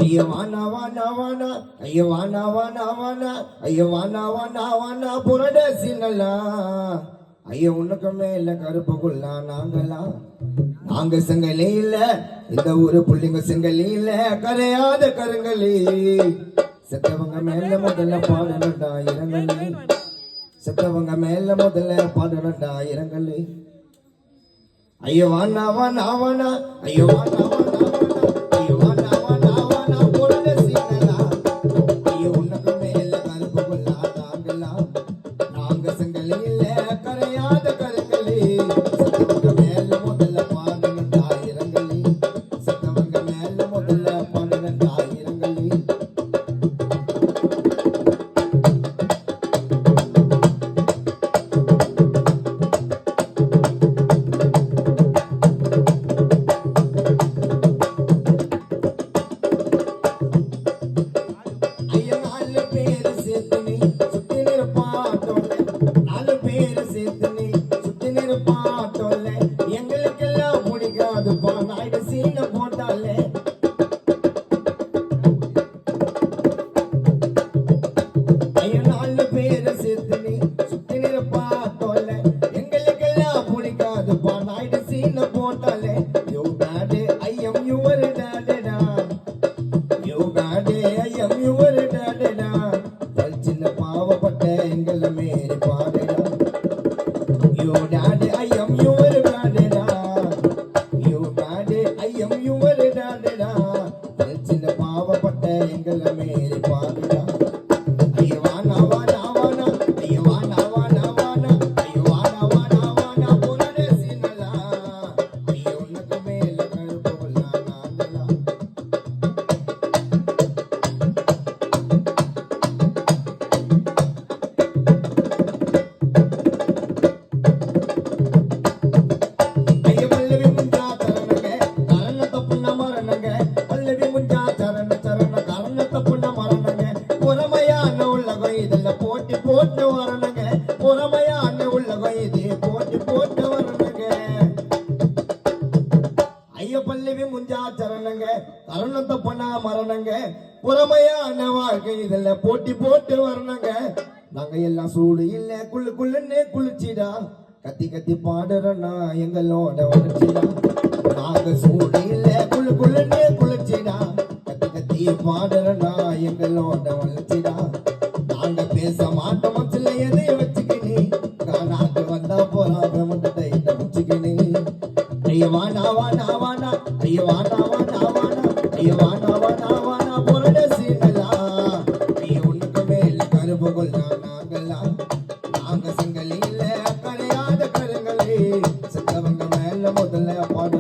ஐயோ வானா வானா வானா ஐயோ வானா வானா வானா ஐயோ வானா வானா வானா புரடசினலா ஐயோ உனக்கு மேல கருப்பு குள்ளா நாங்க செங்கலே இல்ல இந்த ஊரு புள்ளிங்க செங்கலே இல்ல கரையாத கருங்களே செத்தவங்க மேல முதல்ல பாடணுண்டா இரங்கலே செத்தவங்க மேல முதல்ல பாடணுண்டா இரங்கலே ஐயோ வானா வானா வானா ஐயோ வானா வானா வானா ஐயோ வானா வானா வானா புரடசினலா ஐயோ உனக்கு மேல கருப்பு குள்ளா நாங்க செங்கலே இல்ல கரையாத கருங்களே செத்தவங்க மேல முதல்ல பாடணுண்டா இரங்கலே செத்தவங்க மேல முதல்ல பாடணுண்டா இரங்கலே ஐயா நாலு பேர் சேர்த்து நீ சுத்தி நிற்பாட்டோல்ல நாலு பேர் சேர்த்து நீ சுத்தி நிற்பாட்டோல்ல எங்களுக்கெல்லாம் பிடிக்காதுப்பா நாயுடு சீன போட்டாலே ஐயா நாலு பேர் சேர்த்து நீ சுத்தி நிற்பாட்டோல்ல எங்களுக்கெல்லாம் பிடிக்காதுப்பா நாயுடு சீன போட்டாலே you dad I am your டாடடா you dad I am your டாடடா சின்ன பாவப்பட்ட எங்களை மேரி பாடடா you dad I am your டாடடா you dad I am your டாடடா சின்ன பாவப்பட்ட எங்களை மேரி பாடடா ஐயோ வானா வானா வானா ஐயோ வானா வானா வானா ஐயோ வானா வானா வானா புரடசினலா ஐயோ உனக்கு மேல கருப்பு குள்ளா நாங்களா ஐயோ பல்லவி முஞ்சா தரணங்க கரண தப்புன மரணங்க பல்லவி முஞ்சா சரண சரண கரண தப்புன மரணங்க புறமையான உள்ளகம் இதுல போட்டி போட்டு வரணுங்க புறமையான உள்ளகம் இது போட்டி போட்டு வரணுங்க ஐயோ பல்லவி முஞ்சா சரணங்க கரண தப்புன மரணங்க புறமையான வாழ்க்கை இதுல போட்டி போட்டு வரணுங்க நாங்க எல்லாம் சூடு இல்ல குள்ளுன்னு குளிச்சிடா கத்தி கத்தி பாடுறனா எங்களோட வளர்ச்சிடா நாங்க சூடு இல்ல குள்ளுன்னு குளிச்சிடா கத்தி கத்தி பாடுறனா எங்களோட வளர்ச்சிடா நாங்க பேச மாட்டோம் மனசுல எதைய வச்சுக்கினி காணாக்கு வந்தா போறாங்க முட்டை வச்சுக்கினி ஐயோ வானா வானா வானா ஐயோ வானா வானா வானா ஐயோ வானா வானா வானா புரடசினலா ஐயோ உனக்கு மேல கருப்பு கொள்ளா நாங்க செங்கலே இல்ல கரையாத கருங்களே செத்தவங்க மேல முதல்ல பாட